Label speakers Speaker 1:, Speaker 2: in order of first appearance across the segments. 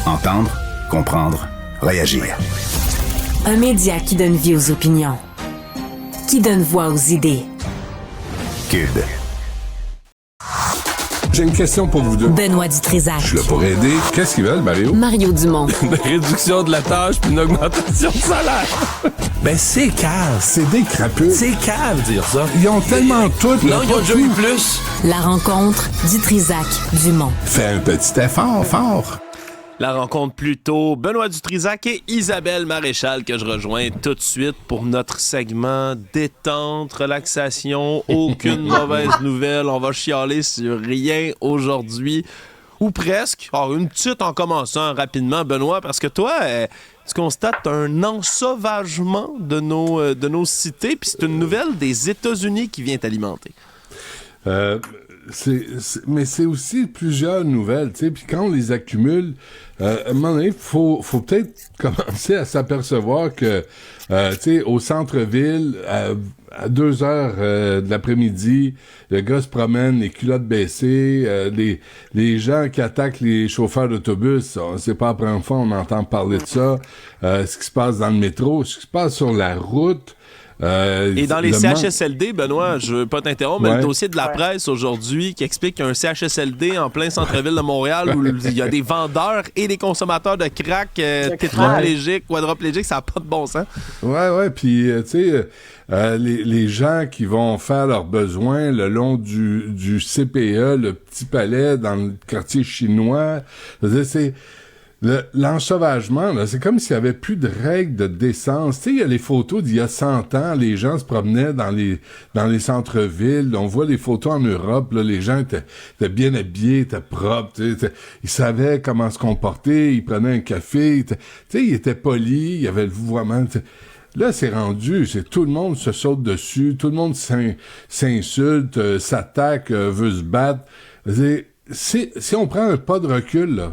Speaker 1: Entendre, comprendre, réagir.
Speaker 2: Un média qui donne vie aux opinions, qui donne voix aux idées.
Speaker 1: Cube.
Speaker 3: J'ai une question pour vous deux.
Speaker 2: Benoît Dutrisac.
Speaker 3: Je suis là pour aider. Qu'est-ce qu'ils veulent, Mario?
Speaker 2: Mario Dumont.
Speaker 3: Une réduction de la tâche puis une augmentation de salaire. Ben, c'est cave. C'est des crapules. C'est cave, dire ça. Ils ont tellement tout.
Speaker 4: Non, ils ont déjà eu plus.
Speaker 2: La rencontre Dutrisac-Dumont.
Speaker 3: Fais un petit effort, fort.
Speaker 4: La rencontre plus tôt, Benoît Dutrisac et Isabelle Maréchal que je rejoins tout de suite pour notre segment détente, relaxation, aucune mauvaise nouvelle. On va chialer sur rien aujourd'hui, ou presque. Alors, une petite en commençant rapidement, Benoît, parce que toi, tu constates un ensauvagement de nos cités, puis c'est une nouvelle des États-Unis qui vient alimenter.
Speaker 3: Mais c'est aussi plusieurs nouvelles, tu sais, puis quand on les accumule, à un moment donné, faut peut-être commencer à s'apercevoir que, tu sais, au centre-ville, à 2 heures de l'après-midi, le gars se promène, les culottes baissées, les gens qui attaquent les chauffeurs d'autobus, c'est pas la première fois on entend parler de ça, ce qui se passe dans le métro, ce qui se passe sur la route.
Speaker 4: Et dans les CHSLD, Benoît, je veux pas t'interrompre, mais le dossier de la presse aujourd'hui qui explique qu'un CHSLD en plein centre-ville de Montréal où il y a des vendeurs et des consommateurs de crack tétraplégiques, quadriplégiques, ça n'a pas de bon sens.
Speaker 3: Ouais, puis tu sais, les gens qui vont faire leurs besoins le long du CPE, le Petit Palais, dans le quartier chinois, c'est... L'ensauvagement, là, c'est comme s'il y avait plus de règles de décence. Tu sais, il y a les photos d'il y a 100 ans, les gens se promenaient dans les centres-villes. On voit les photos en Europe, là, les gens étaient bien habillés, étaient propres, ils savaient comment se comporter, ils prenaient un café, tu sais, ils étaient polis, il y avait le vouvoiement. Là, c'est rendu, c'est tout le monde se saute dessus, tout le monde s'insulte, s'attaque, veut se battre. Si on prend un pas de recul, là,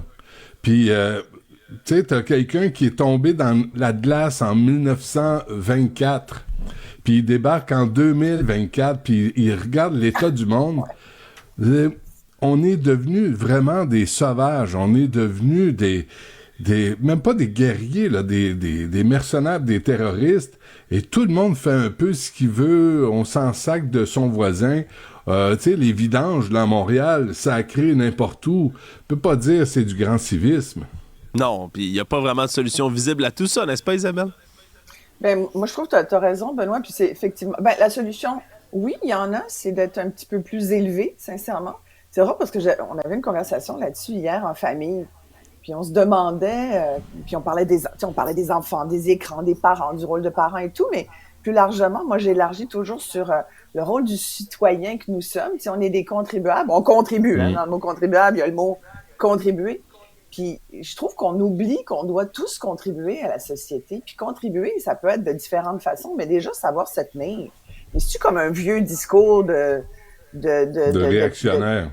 Speaker 3: puis, tu sais, t'as quelqu'un qui est tombé dans la glace en 1924, puis il débarque en 2024, puis il regarde l'état du monde. On est devenus vraiment des sauvages, on est devenus même pas des guerriers, là, des mercenaires, des terroristes, et tout le monde fait un peu ce qu'il veut, on s'en sac de son voisin. Tu sais, les vidanges, là, à Montréal, ça a créé n'importe où. On peut pas dire que c'est du grand civisme.
Speaker 4: Non, puis il n'y a pas vraiment de solution visible à tout ça, n'est-ce pas, Isabelle?
Speaker 5: Ben, moi, je trouve que tu as raison, Benoît, puis c'est effectivement... Ben, la solution, oui, il y en a, c'est d'être un petit peu plus élevé, sincèrement. C'est vrai parce que on avait une conversation là-dessus hier en famille, puis on se demandait, puis on parlait des enfants, des écrans, des parents, du rôle de parents et tout, mais plus largement, moi, j'élargis toujours sur le rôle du citoyen que nous sommes. Si on est des contribuables, on contribue. Dans le mot contribuable, il y a le mot contribuer. Puis je trouve qu'on oublie qu'on doit tous contribuer à la société. Puis contribuer, ça peut être de différentes façons, mais déjà savoir se tenir. Mais c'est-tu comme un vieux discours de
Speaker 3: réactionnaire?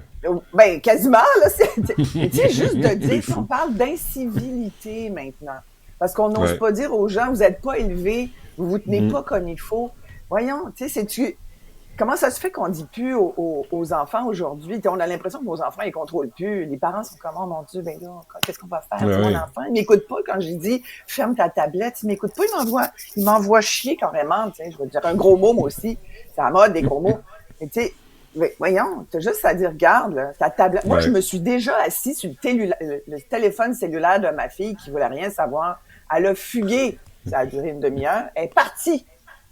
Speaker 5: Ben, quasiment, là. Tu sais, juste de dire qu'on parle d'incivilité maintenant. Parce qu'on n'ose pas dire aux gens, vous n'êtes pas élevés, vous vous tenez pas comme il faut. Voyons, tu sais, comment ça se fait qu'on dit plus aux enfants aujourd'hui? On a l'impression que nos enfants, ils contrôlent plus. Les parents sont comme, oh mon Dieu, ben là, qu'est-ce qu'on va faire? Mon enfant, il m'écoute pas quand j'ai dit, ferme ta tablette. Il m'écoute pas, il m'envoie chier carrément, tu sais. Je veux dire un gros mot, moi aussi. C'est à la mode, des gros mots. Mais tu sais, voyons, t'as juste à dire, regarde, là, ta tablette. Moi, je me suis déjà assis sur le téléphone cellulaire de ma fille qui voulait rien savoir. Elle a fugué. Ça a duré une demi-heure. Elle est partie.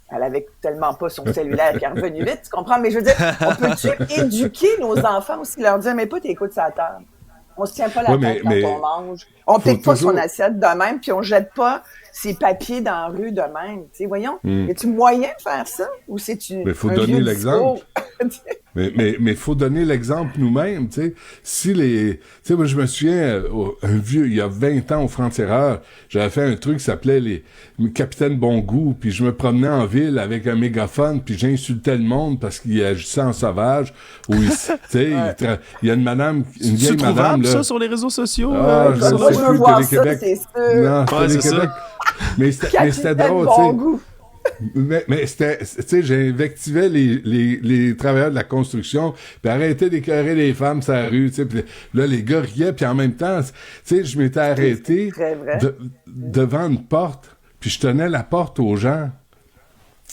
Speaker 5: Elle avait tellement pas son cellulaire qui est revenu vite, tu comprends? Mais je veux dire, on peut-tu éduquer nos enfants aussi, leur dire, mais pas t'écoutes sa table. On se tient pas la tête quand on mange. On pique pas son assiette de même, puis on jette pas ses papiers dans la rue de même. Tu sais, voyons, y a-tu moyen de faire ça? Ou c'est-tu
Speaker 3: mais faut donner l'exemple. mais faut donner l'exemple nous-mêmes, tu sais. Tu sais, moi, je me souviens, un vieux, il y a 20 ans au Franc-Tireur, j'avais fait un truc qui s'appelait les Capitaine Bon Goût, puis je me promenais en ville avec un mégaphone, puis j'insultais le monde parce qu'il agissait en sauvage. Ou tu sais, il y a une vieille madame, là.
Speaker 4: Ça sur les réseaux sociaux?
Speaker 5: Moi, je veux voir ça, c'est sûr.
Speaker 3: Non, c'est Télé-Québec. Mais c'était drôle, tu sais. Mais c'était, tu sais, j'invectivais les travailleurs de la construction, puis arrêtais d'écœurer les femmes sur la rue, tu sais, puis là, les gars riaient, puis en même temps, tu sais, je m'étais arrêté devant une porte, puis je tenais la porte aux gens,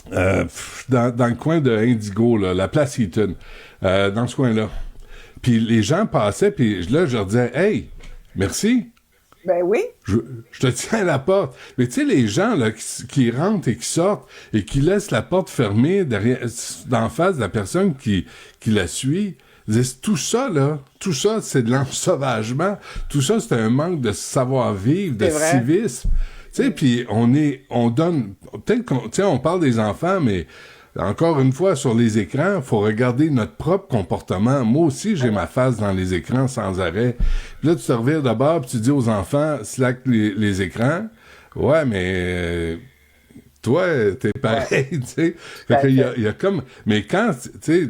Speaker 3: dans le coin de Indigo, là, la place Eaton, dans ce coin-là. Puis les gens passaient, puis là, je leur disais « Hey, merci ».
Speaker 5: Ben oui.
Speaker 3: Je te tiens à la porte. Mais tu sais, les gens là qui rentrent et qui sortent et qui laissent la porte fermée d'en face de la personne qui la suit, tout ça, c'est de l'ensauvagement. Tout ça, c'est un manque de savoir-vivre, de civisme. Tu sais, puis on donne... Peut-être qu'on... Tu sais, on parle des enfants, mais... Encore une fois, sur les écrans, il faut regarder notre propre comportement. Moi aussi, j'ai ma face dans les écrans sans arrêt. Puis là, tu te revires de bord, puis tu dis aux enfants, slack les écrans. Ouais, mais toi, t'es pareil, tu sais. Fait qu'il y a comme... Mais quand, tu sais,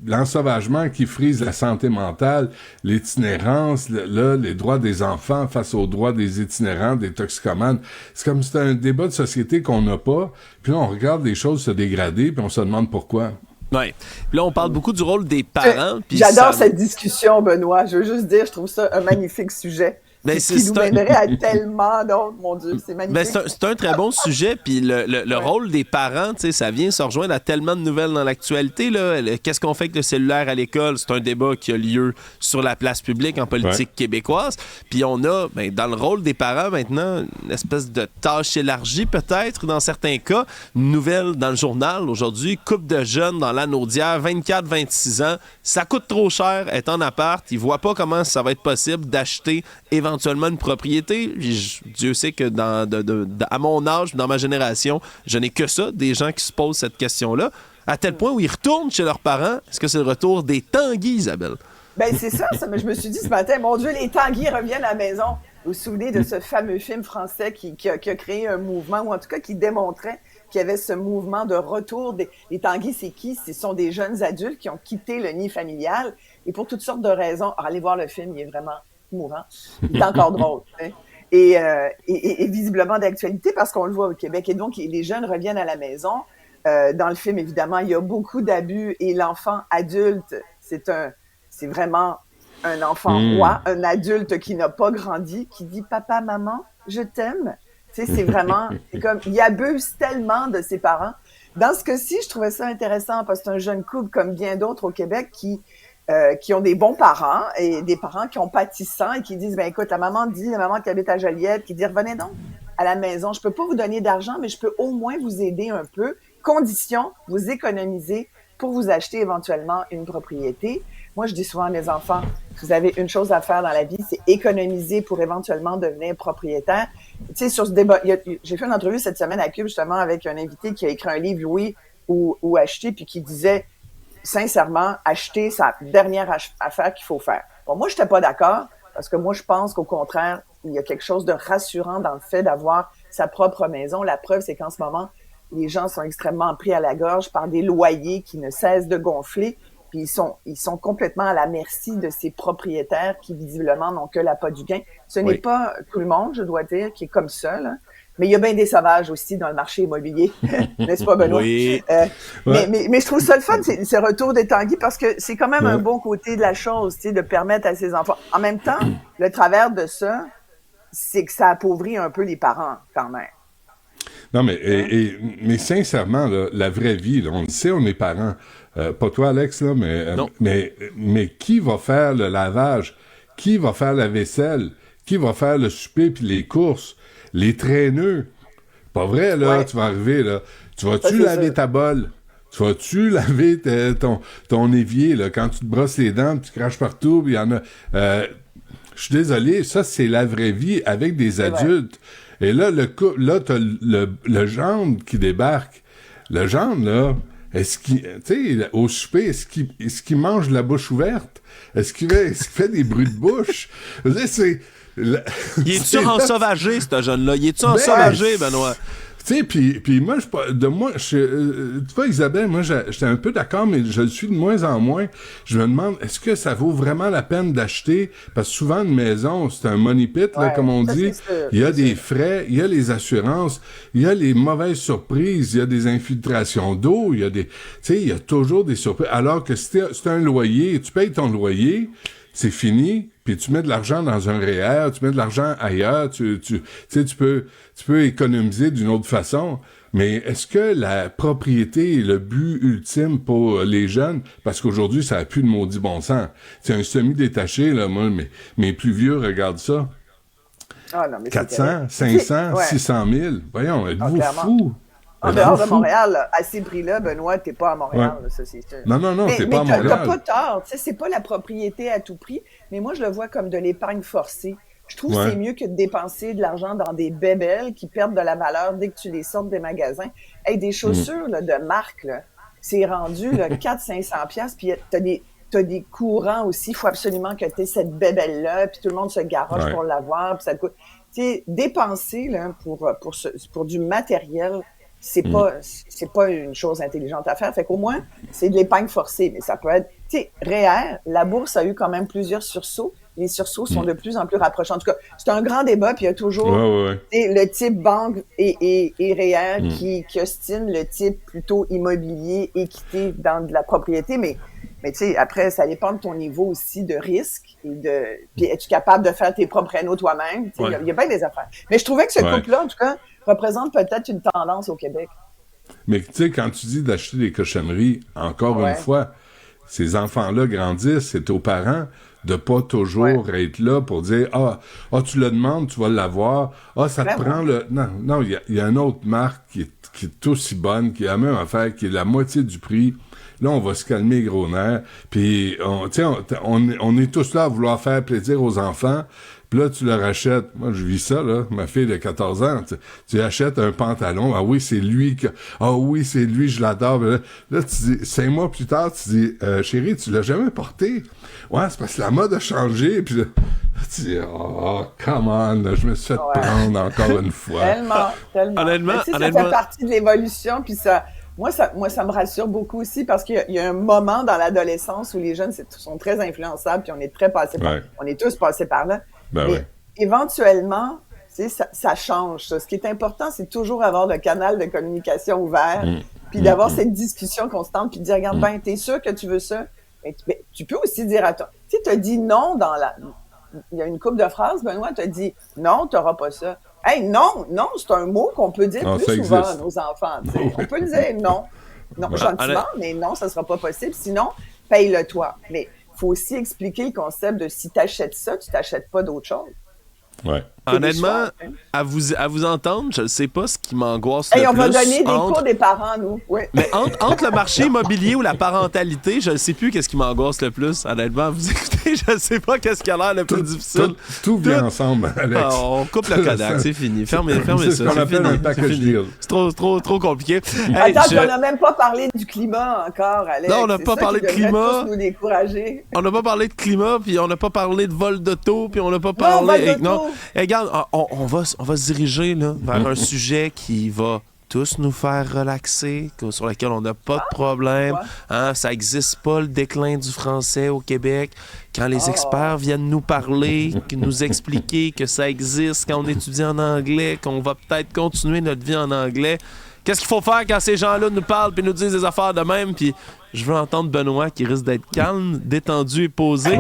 Speaker 3: l'ensauvagement qui frise la santé mentale, l'itinérance, les droits des enfants face aux droits des itinérants, des toxicomanes, c'est comme si c'était un débat de société qu'on n'a pas, puis là, on regarde les choses se dégrader, puis on se demande pourquoi.
Speaker 4: Oui. Puis là, on parle beaucoup du rôle des parents.
Speaker 5: J'adore cette discussion, Benoît. Je veux juste dire, je trouve ça un magnifique sujet.
Speaker 4: Ben,
Speaker 5: qui nous mènerait à tellement d'autres, mon Dieu, c'est magnifique.
Speaker 4: Ben, c'est un très bon sujet, puis le rôle des parents, tu sais, ça vient se rejoindre à tellement de nouvelles dans l'actualité, là. Qu'est-ce qu'on fait avec le cellulaire à l'école? C'est un débat qui a lieu sur la place publique en politique québécoise. Puis on a, ben, dans le rôle des parents maintenant, une espèce de tâche élargie peut-être, dans certains cas. Une nouvelle dans le journal aujourd'hui, couple de jeunes dans l'Anaudière, 24-26 ans, ça coûte trop cher, est en appart, ils voient pas comment ça va être possible d'acheter éventuellement une propriété. Dieu sait que à mon âge, dans ma génération, je n'ai que ça, des gens qui se posent cette question-là, à tel point où ils retournent chez leurs parents. Est-ce que c'est le retour des Tanguy, Isabelle?
Speaker 5: Ben c'est ça, mais je me suis dit ce matin, mon Dieu, les Tanguy reviennent à la maison. Vous vous souvenez de ce fameux film français qui a créé un mouvement, ou en tout cas qui démontrait qu'il y avait ce mouvement de retour les Tanguy, c'est qui? Ce sont des jeunes adultes qui ont quitté le nid familial, et pour toutes sortes de raisons. Alors, allez voir le film, il est vraiment mourant. Il est encore drôle. Hein? Et visiblement d'actualité parce qu'on le voit au Québec. Et donc, les jeunes reviennent à la maison. Dans le film, évidemment, il y a beaucoup d'abus et l'enfant adulte, c'est vraiment un enfant roi, un adulte qui n'a pas grandi, qui dit « Papa, maman, je t'aime ». Tu sais, c'est vraiment... c'est comme, il abuse tellement de ses parents. Dans ce cas-ci, je trouvais ça intéressant parce que c'est un jeune couple comme bien d'autres au Québec qui ont des bons parents et des parents qui ont pâtissant et qui disent, ben écoute, la maman qui habite à Joliette, qui dit, revenez donc à la maison. Je peux pas vous donner d'argent, mais je peux au moins vous aider un peu. Condition, vous économiser pour vous acheter éventuellement une propriété. Moi, je dis souvent à mes enfants, vous avez une chose à faire dans la vie, c'est économiser pour éventuellement devenir propriétaire. Tu sais, sur ce débat, j'ai fait une entrevue cette semaine à Cube, justement, avec un invité qui a écrit un livre, oui, ou acheter, puis qui disait, sincèrement, acheter, c'est la dernière affaire qu'il faut faire. Bon, moi, je n'étais pas d'accord, parce que moi, je pense qu'au contraire, il y a quelque chose de rassurant dans le fait d'avoir sa propre maison. La preuve, c'est qu'en ce moment, les gens sont extrêmement pris à la gorge par des loyers qui ne cessent de gonfler, puis ils sont complètement à la merci de ces propriétaires qui, visiblement, n'ont que l'appât du gain. Ce n'est pas tout le monde, je dois dire, qui est comme ça, là. Mais il y a bien des sauvages aussi dans le marché immobilier, n'est-ce pas, Benoît?
Speaker 4: Oui.
Speaker 5: Mais je trouve ça le fun, ce retour des Tanguy, parce que c'est quand même un bon côté de la chose, tu sais, de permettre à ses enfants. En même temps, le travers de ça, c'est que ça appauvrit un peu les parents, quand même.
Speaker 3: Non, mais sincèrement, là, la vraie vie, là, on le sait, on est parents. Pas toi, Alex, là, mais qui va faire le lavage? Qui va faire la vaisselle? Qui va faire le souper puis les courses? Les traîneux. Pas vrai, là, tu vas arriver, là. Tu vas-tu laver ta bolle? Tu vas-tu laver ton évier, là, quand tu te brosses les dents, tu craches partout, puis il y en a... je suis désolé, ça, c'est la vraie vie avec des adultes. Et là, t'as le gendre qui débarque. Le gendre, là, est-ce qu'il... Tu sais, au souper, est-ce qu'il mange de la bouche ouverte? Est-ce qu'il fait des bruits de bouche? C'est...
Speaker 4: Il est-tu ensauvagé, ce jeune-là? Il est-tu ensauvagé, Benoît?
Speaker 3: Tu sais, puis moi, tu vois, Isabelle, moi, j'étais un peu d'accord, mais je le suis de moins en moins. Je me demande, est-ce que ça vaut vraiment la peine d'acheter? Parce que souvent, une maison, c'est un money pit, là, comme on dit. Il y a des frais, il y a les assurances, il y a les mauvaises surprises, il y a des infiltrations d'eau, il y a tu sais, il y a toujours des surprises. Alors que si c'est un loyer, tu payes ton loyer, c'est fini, puis tu mets de l'argent dans un REER, tu mets de l'argent ailleurs, tu peux économiser d'une autre façon. Mais est-ce que la propriété est le but ultime pour les jeunes? Parce qu'aujourd'hui, ça a plus de maudit bon sens. C'est un semi-détaché, là, moi, mes plus vieux regardent ça.
Speaker 5: Ah, non, mais
Speaker 3: 400, 500, 600 000. Voyons, êtes-vous fous?
Speaker 5: En dehors de Montréal, là, à ces prix-là, Benoît, t'es pas à Montréal, là, ça c'est sûr.
Speaker 3: Non, t'es pas à Montréal.
Speaker 5: T'as pas tort, tu sais, c'est pas la propriété à tout prix, mais moi je le vois comme de l'épargne forcée. Je trouve que c'est mieux que de dépenser de l'argent dans des bébelles qui perdent de la valeur dès que tu les sortes des magasins. Hey, des chaussures là, de marque, là, c'est rendu 400-500$, puis t'as des courants aussi, il faut absolument que t'aies cette bébelle-là, puis tout le monde se garoche pour l'avoir, puis ça te coûte. Tu sais, dépenser là, pour du matériel, c'est pas une chose intelligente à faire. Fait qu'au moins, c'est de l'épargne forcée. Mais ça peut être, tu sais, REER, la bourse a eu quand même plusieurs sursauts. Les sursauts sont de plus en plus rapprochés. En tout cas, c'est un grand débat, puis il y a toujours le type banque et REER qui ostine le type plutôt immobilier, équité dans de la propriété. Mais tu sais, après, ça dépend de ton niveau aussi de risque puis es-tu capable de faire tes propres rénaux toi-même? Il y a bien des affaires. Mais je trouvais que ce couple-là, en tout cas, représente peut-être une tendance au Québec.
Speaker 3: Mais tu sais, quand tu dis d'acheter des cochonneries, encore une fois, ces enfants-là grandissent, c'est aux parents de pas toujours être là pour dire tu le demandes, tu vas l'avoir. Ça te prend le... Non, il y a une autre marque qui est aussi bonne, qui a la même affaire, qui est la moitié du prix. Là, on va se calmer les gros nerfs. Puis, on est tous là à vouloir faire plaisir aux enfants. Puis là, tu leur achètes... Moi, je vis ça, là. Ma fille de 14 ans, tu achètes un pantalon. Ah oui, c'est lui je l'adore. Là, tu dis... 5 mois plus tard, tu dis... chérie, tu l'as jamais porté? Ouais, c'est parce que la mode a changé. Puis là, tu dis... come on, je me suis fait prendre encore une fois.
Speaker 5: Tellement.
Speaker 4: Honnêtement,
Speaker 5: ça fait partie de l'évolution, puis ça... Moi, ça me rassure beaucoup aussi parce qu'il y a un moment dans l'adolescence où les jeunes sont très influençables, puis on est on est tous passés par là. Mais éventuellement, tu sais, ça change. Ça. Ce qui est important, c'est toujours avoir le canal de communication ouvert, puis d'avoir cette discussion constante, puis de dire, regarde, t'es sûr que tu veux ça? Mais tu peux aussi dire à toi, tu sais, t'as dit non il y a une couple de phrases, Benoît, t'as dit non, t'auras pas ça. Hey, non, c'est un mot qu'on peut dire plus souvent à nos enfants. On peut le dire non, gentiment, mais non, ça sera pas possible. Sinon, paye-le toi. Mais il faut aussi expliquer le concept de si tu achètes ça, tu t'achètes pas d'autre chose.
Speaker 3: Ouais.
Speaker 4: Honnêtement, à vous entendre, je ne sais pas ce qui m'angoisse le plus.
Speaker 5: On va donner des cours des parents, nous. Ouais.
Speaker 4: Mais entre le marché immobilier ou la parentalité, je ne sais plus qu'est-ce qui m'angoisse le plus. Honnêtement, vous écoutez, je ne sais pas qu'est-ce qui a l'air le plus difficile.
Speaker 3: Tout vient ensemble, Alex.
Speaker 4: On coupe le Kodak, c'est fini. Fermez ça.
Speaker 3: C'est ce qu'on appelle un package deal.
Speaker 4: C'est trop compliqué.
Speaker 5: Attends, on n'a même pas parlé du climat encore, Alex.
Speaker 4: Non, on n'a pas parlé de climat.
Speaker 5: Tous nous décourager.
Speaker 4: On n'a pas parlé de climat, puis on n'a pas parlé de vol d'auto, puis on n'a pas parlé...
Speaker 5: Non.
Speaker 4: Regarde, on va se diriger là, vers un sujet qui va tous nous faire relaxer, sur lequel on n'a pas de problème. Ça n'existe pas le déclin du français au Québec. Quand les experts viennent nous parler, nous expliquer que ça existe quand on étudie en anglais, qu'on va peut-être continuer notre vie en anglais, qu'est-ce qu'il faut faire quand ces gens-là nous parlent puis nous disent des affaires de même? Puis je veux entendre Benoît qui risque d'être calme, détendu et posé.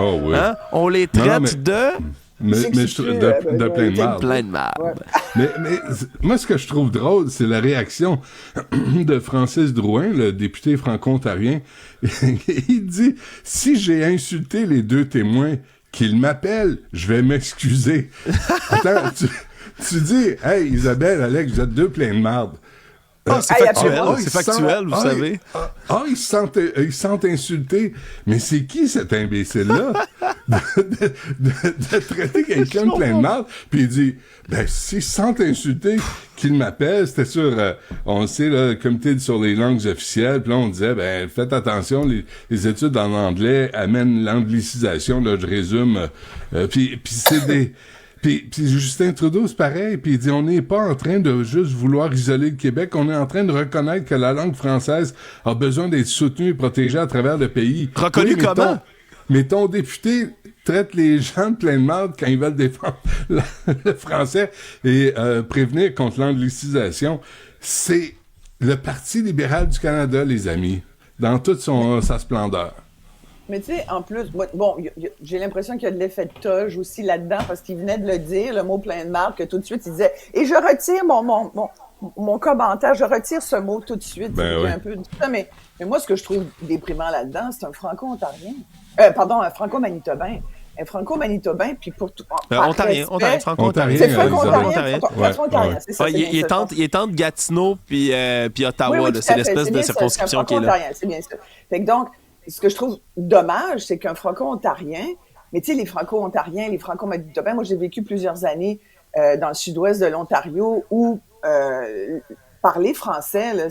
Speaker 4: On les traite
Speaker 3: de plein de marde.
Speaker 4: Plein de marde.
Speaker 3: Mais moi, ce que je trouve drôle, c'est la réaction de Francis Drouin, le député franco-ontarien. Il dit, si j'ai insulté les deux témoins, qu'ils m'appellent, je vais m'excuser. Attends, tu dis, hey, Isabelle, Alex, vous êtes deux pleins de marde.
Speaker 4: C'est factuel, vous savez.
Speaker 3: Ils se sentent insultés. Mais c'est qui cet imbécile-là de traiter quelqu'un de plein de marde? Puis il dit, s'ils se sentent insultés, qu'il m'appelle. C'était sur, on le sait, là, le comité sur les langues officielles. Puis là, on disait, faites attention, les études en anglais amènent l'anglicisation. Là, je résume. Puis c'est des... Puis Justin Trudeau, c'est pareil, puis il dit, on n'est pas en train de juste vouloir isoler le Québec, on est en train de reconnaître que la langue française a besoin d'être soutenue et protégée à travers le pays.
Speaker 4: Reconnu comment?
Speaker 3: Mais ton député traite les gens de plein de marde quand ils veulent défendre le français et prévenir contre l'anglicisation. C'est le Parti libéral du Canada, les amis, dans toute sa splendeur.
Speaker 5: Mais tu sais, en plus, bon, j'ai l'impression qu'il y a de l'effet de toge aussi là-dedans, parce qu'il venait de le dire, le mot plein de marde, que tout de suite, il disait « Et je retire mon commentaire, je retire ce mot tout de suite. »
Speaker 3: Oui.
Speaker 5: Un peu ça, mais moi, ce que je trouve déprimant là-dedans, c'est un franco-ontarien. Un franco-manitobain. Un franco-manitobain, puis pour tout...
Speaker 4: Ontarien, franco-ontarien.
Speaker 5: C'est franco-ontarien, c'est ça.
Speaker 4: Il est entre Gatineau puis Ottawa,
Speaker 5: oui,
Speaker 4: c'est l'espèce de circonscription qui est là.
Speaker 5: C'est bien ça. Fait que donc, ce que je trouve dommage, c'est qu'un franco-ontarien, mais tu sais, les franco-ontariens, les franco-manitobains, moi, j'ai vécu plusieurs années dans le sud-ouest de l'Ontario où parler français, là,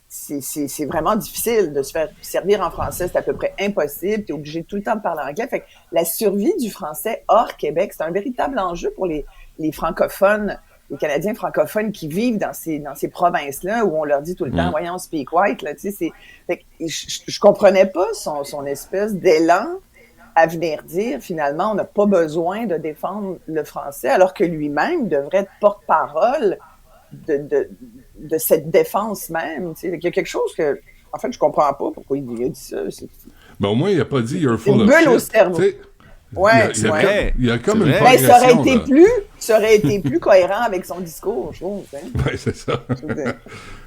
Speaker 5: c'est vraiment difficile de se faire servir en français. C'est à peu près impossible. Tu es obligé tout le temps de parler anglais. Fait que la survie du français hors Québec, c'est un véritable enjeu pour les francophones, les Canadiens francophones qui vivent dans ces provinces-là où on leur dit tout le temps « Voyons, speak white », là, tu sais, fait que je comprenais pas son espèce d'élan à venir dire, finalement, on n'a pas besoin de défendre le français, alors que lui-même devrait être porte-parole de cette défense même, tu sais. Il y a quelque chose que, en fait, je comprends pas pourquoi il a dit ça.
Speaker 3: Ben, au moins, il a pas dit « You're full of
Speaker 5: shit ».
Speaker 3: Au
Speaker 5: cerveau.
Speaker 3: Ouais, il y a comme une
Speaker 5: progression. Ça aurait été plus cohérent avec son discours, je trouve. Hein?
Speaker 3: Oui, c'est ça.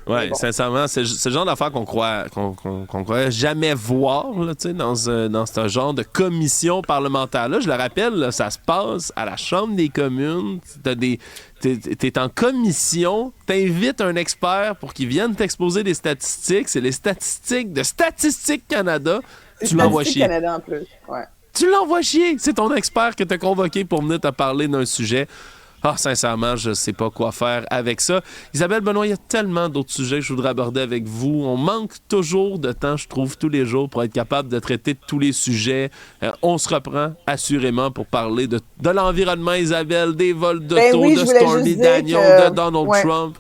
Speaker 4: Oui, bon. Sincèrement, c'est le genre d'affaire qu'on croirait jamais voir là, dans ce genre de commission parlementaire-là. Je le rappelle, là, ça se passe à la Chambre des communes. T'es en commission, t'invites un expert pour qu'il vienne t'exposer des statistiques. C'est les statistiques de Statistique Canada. Tu l'envoies chier.
Speaker 5: Canada en plus, ouais.
Speaker 4: Tu l'envoies chier. C'est ton expert que t'as convoqué pour venir te parler d'un sujet. Ah, sincèrement, je sais pas quoi faire avec ça. Isabelle Benoît, il y a tellement d'autres sujets que je voudrais aborder avec vous. On manque toujours de temps, je trouve, tous les jours pour être capable de traiter de tous les sujets. On se reprend assurément pour parler de l'environnement, Isabelle, des vols d'auto, de Stormy Daniels, de Donald Trump.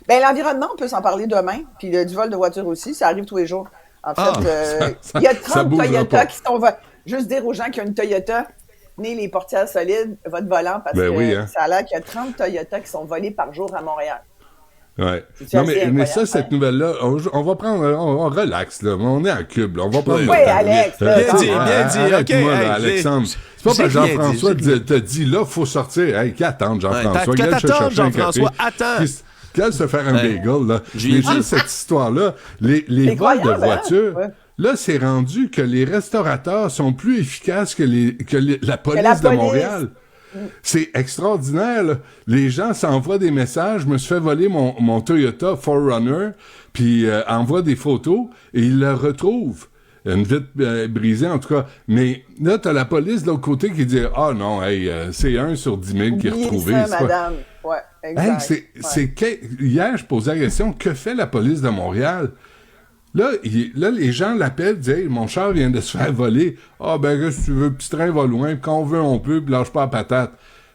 Speaker 5: Ben, l'environnement, on peut s'en parler demain. Puis du vol de voiture aussi, ça arrive tous les jours. En fait, il y a 30 Toyota qui sont... Juste dire aux gens qu'il y a une Toyota, tenez les portières solides, votre volant, parce que ça a l'air qu'il y a 30 Toyota qui sont volés par jour à Montréal.
Speaker 3: Ouais. Non, mais ça, cette nouvelle-là, on va prendre, on relaxe, là. On est en cube, là. On va prendre
Speaker 5: le temps. Oui, Alex.
Speaker 4: Bien dit.
Speaker 3: Arrête-moi, là, Alexandre. C'est pas parce que Jean-François t'a dit, là, faut sortir. Hey, qu'attends, Jean-François.
Speaker 4: Qu'attends, Jean-François, attends.
Speaker 3: Qu'elle se faire un bagel, là. Mais juste cette histoire-là, les vols de voitures... Hein? Là, c'est rendu que les restaurateurs sont plus efficaces que la police de Montréal. C'est extraordinaire, là. Les gens s'envoient des messages. Je me suis fait voler mon Toyota 4Runner, puis envoie des photos, et ils le retrouvent. Une vitre brisée, en tout cas. Mais là, t'as la police de l'autre côté qui dit « Ah non, hey, c'est 1 sur 10 000 qui est retrouvé. »
Speaker 5: ça, madame. Ouais, exact.
Speaker 3: Hey, hier, je posais la question, que fait la police de Montréal? Là, les gens l'appellent, disent hey, « Mon char vient de se faire voler. Ah, ben, si tu veux, le petit train va loin. Quand on veut, on peut, puis lâche pas la patate.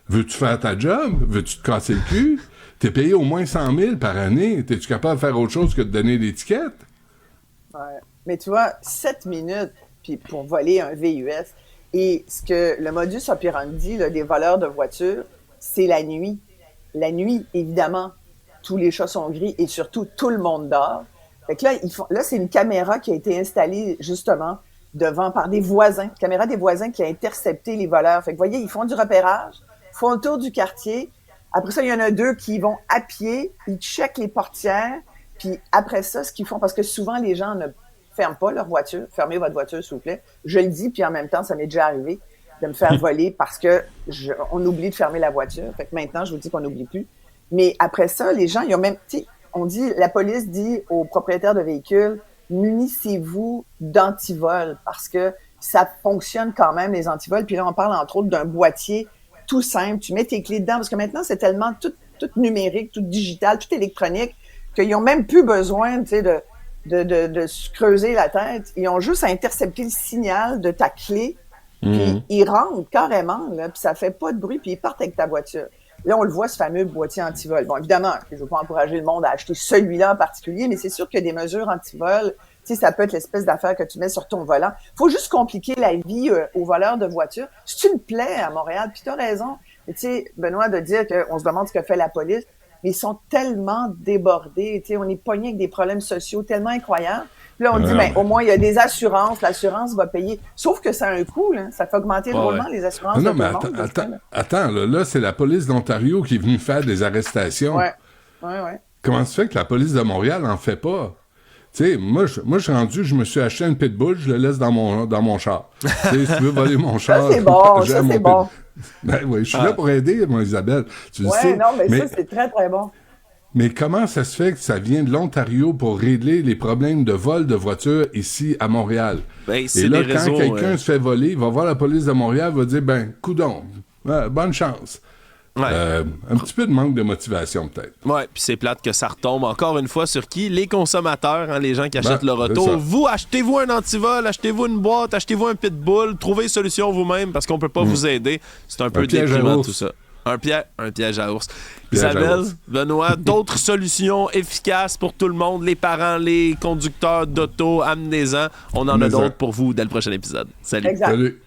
Speaker 3: Veux-tu faire ta job? Veux-tu te casser le cul? T'es payé au moins 100 000 par année. T'es-tu capable de faire autre chose que de donner l'étiquette? »
Speaker 5: Ouais. Mais tu vois, 7 minutes puis pour voler un VUS. Et ce que le modus operandi là, des voleurs de voitures, c'est la nuit. La nuit, évidemment, tous les chats sont gris et surtout, tout le monde dort. Fait que là, c'est une caméra qui a été installée justement devant par des voisins, caméra des voisins qui a intercepté les voleurs. Fait que vous voyez, ils font du repérage, font le tour du quartier. Après ça, il y en a 2 qui vont à pied, ils checkent les portières. Puis après ça, ce qu'ils font, parce que souvent les gens ne ferment pas leur voiture, fermez votre voiture s'il vous plaît. Je le dis, puis en même temps, ça m'est déjà arrivé de me faire voler parce que on oublie de fermer la voiture. Fait que maintenant, je vous dis qu'on n'oublie plus. Mais après ça, les gens, ils ont même, la police dit aux propriétaires de véhicules, munissez-vous d'antivol parce que ça fonctionne quand même, les antivols. Puis là, on parle entre autres d'un boîtier tout simple. Tu mets tes clés dedans parce que maintenant, c'est tellement tout numérique, tout digital, tout électronique qu'ils n'ont même plus besoin, de se creuser la tête. Ils ont juste à intercepter le signal de ta clé Puis ils rentrent carrément, là, puis ça fait pas de bruit, puis ils partent avec ta voiture. Là, on le voit, ce fameux boîtier anti-vol. Bon, évidemment, je veux pas encourager le monde à acheter celui-là en particulier, mais c'est sûr qu'il y a des mesures anti-vol. Tu sais, ça peut être l'espèce d'affaire que tu mets sur ton volant. Faut juste compliquer la vie aux voleurs de voitures. C'est une plaie à Montréal, puis t'as raison. Tu sais, Benoît, de dire qu'on se demande ce que fait la police, mais ils sont tellement débordés. Tu sais, on est pognés avec des problèmes sociaux tellement incroyables. Puis là, on dit, ben, au moins, il y a des assurances. L'assurance va payer. Sauf que ça a un coût, là. Ça fait augmenter drôlement les assurances.
Speaker 3: Non, mais attends, là, c'est la police d'Ontario qui est venue faire des arrestations.
Speaker 5: Ouais.
Speaker 3: Comment ça fait que la police de Montréal en fait pas? Tu sais, moi, je suis rendu, je me suis acheté une pitbull, je le laisse dans mon char. Tu sais, si tu veux voler mon char...
Speaker 5: Ça, c'est bon, ça, c'est bon.
Speaker 3: Ben oui, je suis là pour aider, moi, Isabelle. Tu le sais.
Speaker 5: Non, mais ça, c'est très, très bon.
Speaker 3: Mais comment ça se fait que ça vient de l'Ontario pour régler les problèmes de vol de voitures ici à Montréal?
Speaker 4: Ben,
Speaker 3: et là, quand quelqu'un se fait voler, il va voir la police de Montréal, va dire, ben, coudonc, bonne chance.
Speaker 4: Ouais.
Speaker 3: Un petit peu de manque de motivation, peut-être.
Speaker 4: Ouais, puis c'est plate que ça retombe encore une fois sur qui? Les consommateurs, hein, les gens qui achètent leur auto. Vous, achetez-vous un antivol, achetez-vous une boîte, achetez-vous un pitbull, trouvez une solution vous-même parce qu'on peut pas vous aider. C'est un peu déprimant tout ça. Un piège à ours. Isabelle, Benoît, d'autres solutions efficaces pour tout le monde, les parents, les conducteurs d'auto, amenez-en. On en a d'autres pour vous dès le prochain épisode. Salut.
Speaker 5: Exact.
Speaker 3: Salut.